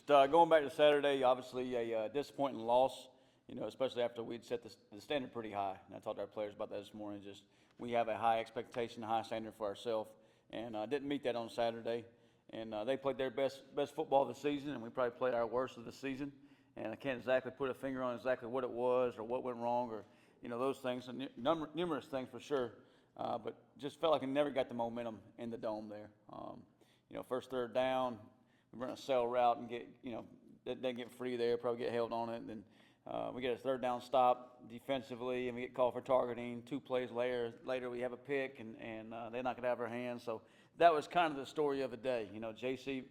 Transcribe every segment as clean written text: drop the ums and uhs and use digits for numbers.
Just going back to Saturday, obviously a disappointing loss, especially after we'd set the standard pretty high. And I talked to our players about that this morning. Just we have a high expectation, a high standard for ourselves, and didn't meet that on Saturday. And they played their best football of the season, and we probably played our worst of the season. And I can't exactly put a finger on exactly what it was or what went wrong or those things, and numerous things for sure. But just felt like we never got the momentum in the dome there. First third down, we run a sell route and didn't get free there, probably get held on it. And then we get a third down stop defensively, and we get called for targeting. 2 plays later we have a pick, and they knock it out of our hands. So that was kind of the story of the day. JC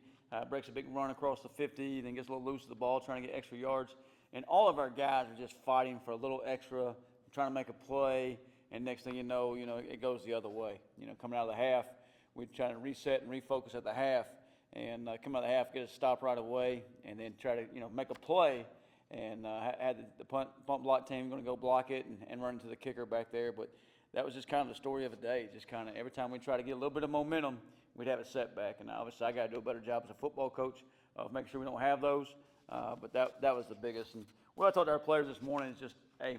breaks a big run across the 50, then gets a little loose of the ball, trying to get extra yards. And all of our guys are just fighting for a little extra, trying to make a play. And next thing you know, it goes the other way. Coming out of the half, we try to reset and refocus at the half, and come out of the half, get a stop right away, and then try to make a play. And had the punt block team going to go block it and run into the kicker back there. But that was just kind of the story of the day. Just kind of every time we try to get a little bit of momentum, we'd have a setback. And obviously I got to do a better job as a football coach of making sure we don't have those. But that was the biggest. And what I told our players this morning is just, hey,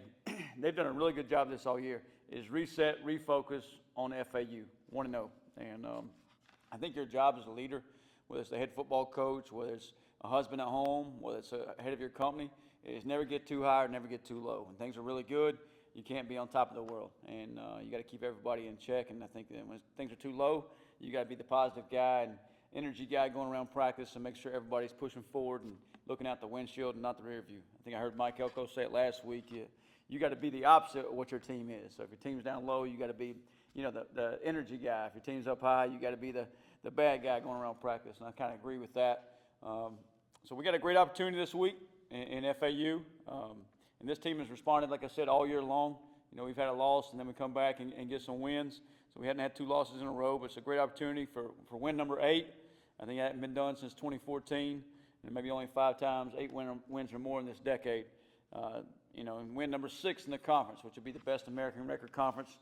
they've done a really good job this all year, is reset, refocus on FAU, 1-0. And I think your job as a leader, whether it's the head football coach, whether it's a husband at home, whether it's a head of your company, is never get too high or never get too low. When things are really good, you can't be on top of the world. And you got to keep everybody in check. And I think that when things are too low, you got to be the positive guy and energy guy going around practice and make sure everybody's pushing forward and looking out the windshield and not the rear view. I think I heard Mike Elko say it last week. You got to be the opposite of what your team is. So if your team's down low, you got to be, the energy guy. If your team's up high, you got to be the bad guy going around practice. And I kind of agree with that. So we got a great opportunity this week in FAU. And this team has responded, like I said, all year long. We've had a loss, and then we come back and get some wins. So we hadn't had 2 losses in a row, but it's a great opportunity for win number 8. I think that hadn't been done since 2014, and maybe only 5 times, 8 wins or more in this decade. And win number 6 in the conference, which would be the best American record conference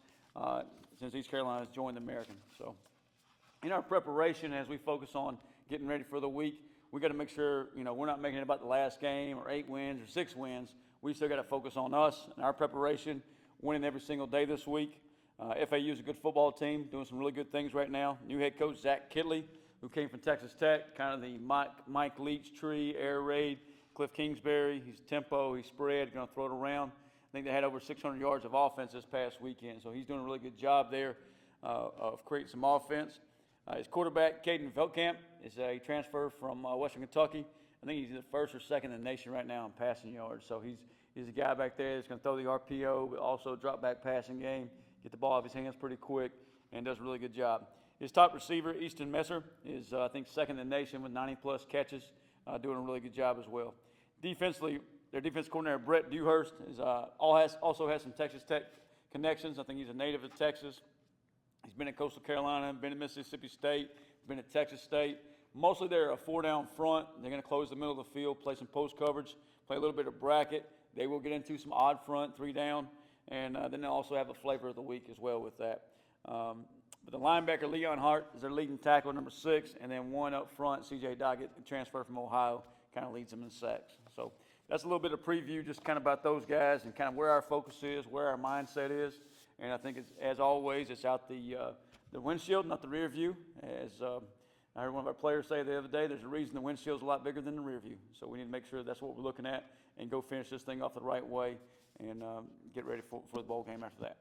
since East Carolina has joined the American. So in our preparation, as we focus on getting ready for the week, we got to make sure, we're not making it about the last game or 8 wins or 6 wins. We still got to focus on us and our preparation, winning every single day this week. FAU is a good football team, doing some really good things right now. New head coach Zach Kidley, who came from Texas Tech, kind of the Mike Leach tree, air raid. Cliff Kingsbury, he's tempo, he's spread, going to throw it around. I think they had over 600 yards of offense this past weekend, so he's doing a really good job there of creating some offense. His quarterback, Caden Veltkamp, is a transfer from Western Kentucky. I think he's the first or second in the nation right now in passing yards. So he's a guy back there that's going to throw the RPO, but also drop back passing game, get the ball out of his hands pretty quick, and does a really good job. His top receiver, Easton Messer, is I think second in the nation with 90-plus catches, doing a really good job as well. Defensively, their defense coordinator, Brett Dewhurst, also has some Texas Tech connections. I think he's a native of Texas. He's been at Coastal Carolina, been at Mississippi State, been at Texas State. Mostly they're a 4-down front. They're going to close the middle of the field, play some post coverage, play a little bit of bracket. They will get into some odd front, 3-down, and then they'll also have a flavor of the week as well with that. But the linebacker, Leon Hart, is their leading tackle, number 6, and then one up front, C.J. Doggett, transfer from Ohio, kind of leads them in sacks. So that's a little bit of preview just kind of about those guys and kind of where our focus is, where our mindset is. And I think, as always, it's out the windshield, not the rear view. As I heard one of our players say the other day, there's a reason the windshield's a lot bigger than the rear view. So we need to make sure that's what we're looking at and go finish this thing off the right way and get ready for the bowl game after that.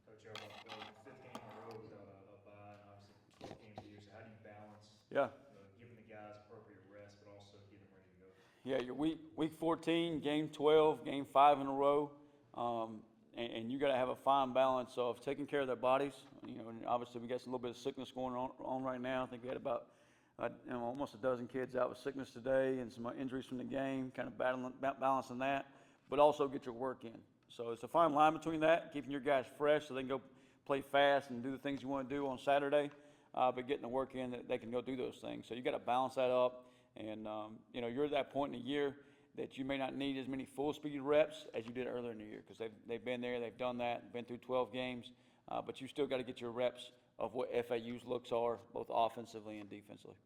Coach, you're about to go 5th game in a row without a bye, and obviously 12 games a year. So how do you balance giving the guys appropriate rest, but also getting them ready to go? Yeah, your week 14, game 12, game 5 in a row, and you got to have a fine balance of taking care of their bodies. And obviously we got a little bit of sickness going on right now. I think we had about almost a dozen kids out with sickness today and some injuries from the game, kind of balancing that, but also get your work in. So it's a fine line between that, keeping your guys fresh so they can go play fast and do the things you want to do on Saturday, but getting the work in that they can go do those things. So you got to balance that up. And, you're at that point in the year that you may not need as many full-speed reps as you did earlier in the year because they've been there, they've done that, been through 12 games, but you still got to get your reps of what FAU's looks are, both offensively and defensively.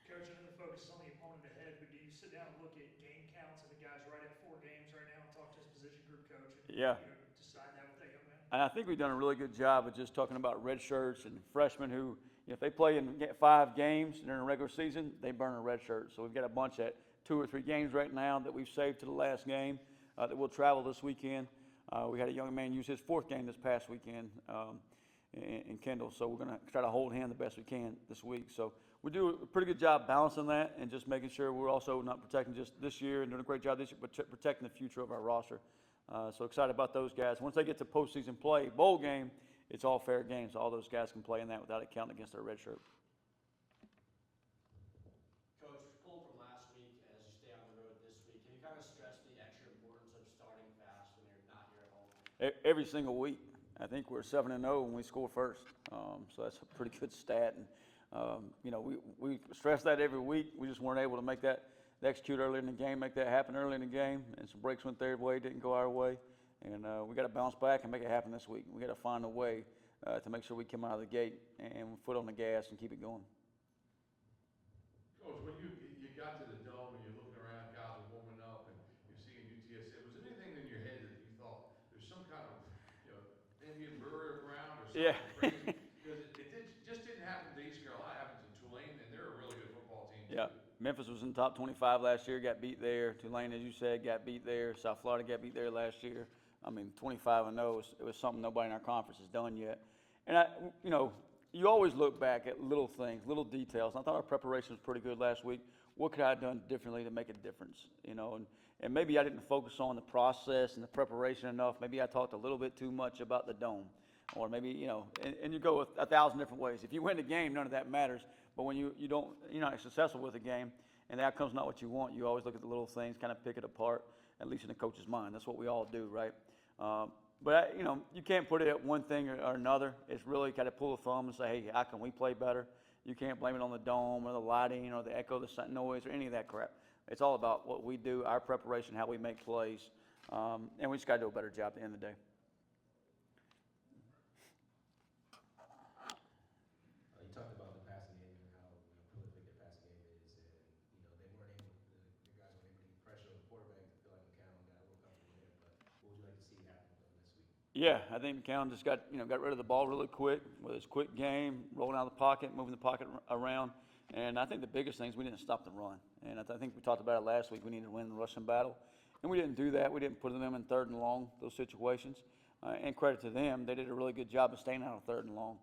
Coach, I know the focus is on the opponent ahead, but do you sit down and look at game counts and the guys right at 4 games right now and talk to his position group coach and Yeah. decide that with that young man? And I think we've done a really good job of just talking about red shirts and freshmen who, if they play in 5 games during a regular season, they burn a red shirt. So we've got a bunch at 2 or 3 games right now that we've saved to the last game that will travel this weekend. We had a young man use his 4th game this past weekend in Kendall, so we're going to try to hold him the best we can this week. So we do a pretty good job balancing that and just making sure we're also not protecting just this year and doing a great job this year, but protecting the future of our roster. So excited about those guys. Once they get to postseason play, bowl game, it's all fair games. So all those guys can play in that without it counting against their red shirt. Coach, pull from last week as you stay on the road this week. Can you kind of stress the extra importance of starting fast when you're not here at home? Every single week. I think we're 7-0 when we score first. So that's a pretty good stat. And, we stress that every week. We just weren't able to make that execute early in the game, make that happen early in the game. And some breaks went their way, didn't go our way. And we got to bounce back and make it happen this week. We got to find a way to make sure we come out of the gate and foot on the gas and keep it going. Coach, when you got to the dome and you're looking around, guys are warming up, and you're seeing UTSA, was there anything in your head that you thought there's some kind of, Indian brewery around or something crazy? Because it just didn't happen to East Carolina. It happened to Tulane, and they're a really good football team, Yeah. too. Memphis was in the top 25 last year, got beat there. Tulane, as you said, got beat there. South Florida got beat there last year. 25-0, it was something nobody in our conference has done yet. And you always look back at little things, little details. And I thought our preparation was pretty good last week. What could I have done differently to make a difference? And maybe I didn't focus on the process and the preparation enough. Maybe I talked a little bit too much about the dome. Or maybe, and you go with 1,000 different ways. If you win the game, none of that matters. But when you're not successful with the game and the outcome's not what you want, you always look at the little things, kind of pick it apart, at least in the coach's mind. That's what we all do, right? But you can't put it at one thing or another. It's really kind of pull a thumb and say, hey, how can we play better? You can't blame it on the dome or the lighting or the echo, the noise or any of that crap. It's all about what we do, our preparation, how we make plays. And we just got to do a better job at the end of the day. You talked about the passing game and how prolific their passing game is, and they weren't able, the guys weren't able to get pressure on the quarterback. I feel like McCown got a little comfortable there. But what would you like to see happen with them this week? Yeah, I think McCown just got rid of the ball really quick with his quick game, rolling out of the pocket, moving the pocket around. And I think the biggest thing is we didn't stop the run. And I think we talked about it last week. We needed to win the rushing battle. And we didn't do that. We didn't put them in 3rd and long, those situations. And credit to them, they did a really good job of staying out of 3rd and long,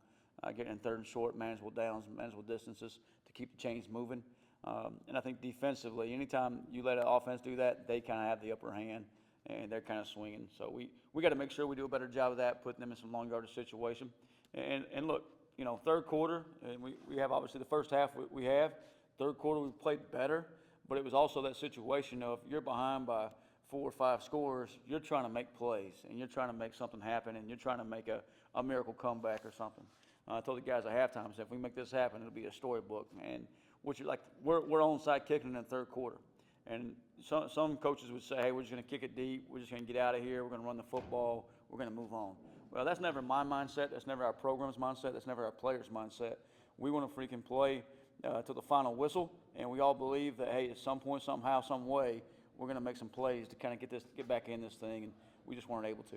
getting in 3rd and short, manageable downs, manageable distances to keep the chains moving. And I think defensively, anytime you let an offense do that, they kind of have the upper hand. And they're kind of swinging. So we got to make sure we do a better job of that, putting them in some long yardage situation. And look, 3rd quarter, and we have obviously the first half we have. 3rd quarter we played better, but it was also that situation of you're behind by 4 or 5 scores, you're trying to make plays, and you're trying to make something happen, and you're trying to make a miracle comeback or something. I told the guys at halftime, I said, if we make this happen, it'll be a storybook. And we're onside kicking in the 3rd quarter. And some coaches would say, hey, we're just going to kick it deep. We're just going to get out of here. We're going to run the football. We're going to move on. Well, that's never my mindset. That's never our program's mindset. That's never our players' mindset. We want to freaking play to the final whistle, and we all believe that, hey, at some point, somehow, some way, we're going to make some plays to kind of get back in this thing, and we just weren't able to.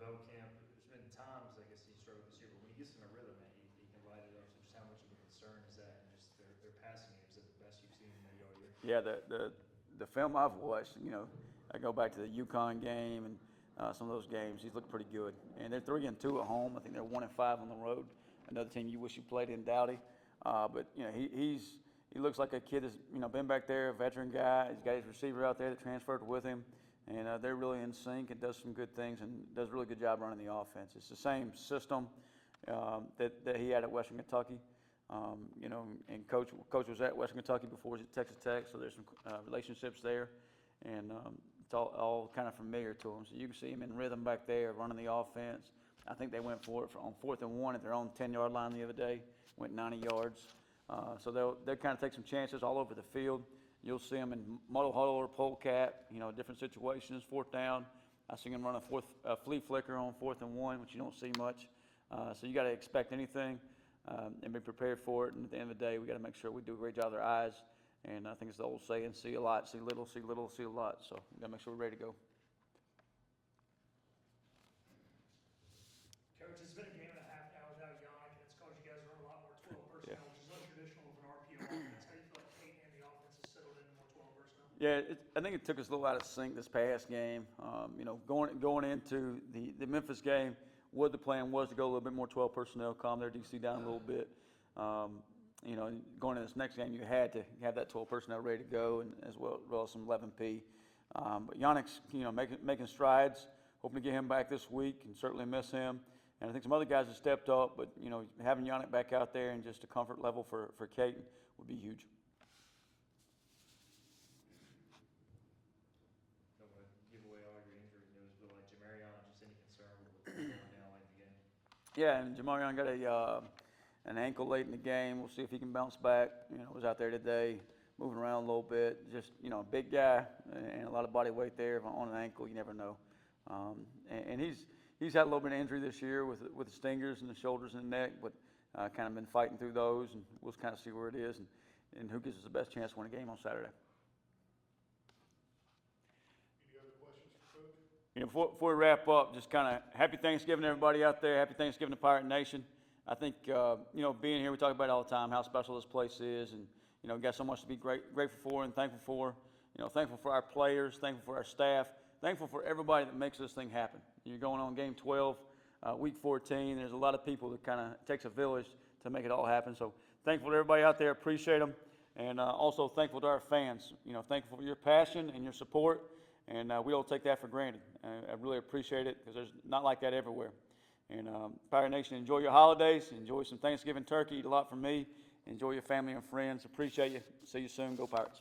Bo Camp, there's been times, I guess, he struggled this year, but when he gets in a rhythm, man, he can light it up. So just how much of a concern is that, and just their passing game, is it the best you've seen maybe all year? Yeah, the film I've watched, I go back to the UConn game and some of those games. He's looked pretty good, and they're 3-2 at home. I think they're 1-5 on the road. Another team you wish you played in, Dowdy. But he looks like a kid that's been back there, a veteran guy. He's got his receiver out there that transferred with him, and they're really in sync and does some good things and does a really good job running the offense. It's the same system that he had at Western Kentucky. And Coach was at Western Kentucky before he was at Texas Tech, so there's some relationships there, and it's all kind of familiar to him. So you can see him in rhythm back there, running the offense. I think they went for it on 4th and 1 at their own 10-yard line the other day, went 90 yards. So they'll kind of take some chances all over the field, you'll see them in muddle huddle or polecat, you know, different situations, 4th down. I see them run a flea flicker on 4th and 1, which you don't see much. So you got to expect anything and be prepared for it. And at the end of the day, we got to make sure we do a great job of their eyes. And I think it's the old saying, see a lot, see little, see little, see a lot. So we got to make sure we're ready to go. Coach, it's been a game and a half now without Yannick, and it's caused you guys to run a lot more 12 personnel, which is untraditional of an RPO offense. How do you feel like Peyton and the offense has settled into more 12 personnel? Yeah, I think it took us a little out of sync this past game. You know, going into the Memphis game, what the plan was to go a little bit more 12 personnel, calm their DC down a little bit. You know, going into this next game, you had to have that 12 personnel ready to go, and as well as some 11P. But Yannick's, you know, making strides. Hoping to get him back this week, and certainly miss him. And I think some other guys have stepped up, but you know, having Yannick back out there and just a comfort level for Caton would be huge. Don't want to give away all your injury news, but like Jamarion, just any concern with what's going on now late in the game? Yeah, and Jamarion got an ankle late in the game. We'll see if he can bounce back. You know, was out there today, moving around a little bit. Just, you know, a big guy and a lot of body weight there on an ankle. You never know. And he's had a little bit of injury this year with the stingers and the shoulders and the neck, but kind of been fighting through those, and we'll kind of see where it is and who gives us the best chance to win a game on Saturday. Any other questions for Coach? You know, before we wrap up, just kind of happy Thanksgiving to everybody out there. Happy Thanksgiving to Pirate Nation. I think, you know, being here, we talk about it all the time, how special this place is, and, you know, got so much to be grateful for and thankful for. You know, thankful for our players, thankful for our staff, thankful for everybody that makes this thing happen. You're going on game 12, week 14. There's a lot of people that kind of takes a village to make it all happen. So thankful to everybody out there. Appreciate them. And also thankful to our fans. You know, thankful for your passion and your support. And we don't take that for granted. I really appreciate it because there's not like that everywhere. And Pirate Nation, enjoy your holidays. Enjoy some Thanksgiving turkey. Eat a lot from me. Enjoy your family and friends. Appreciate you. See you soon. Go Pirates.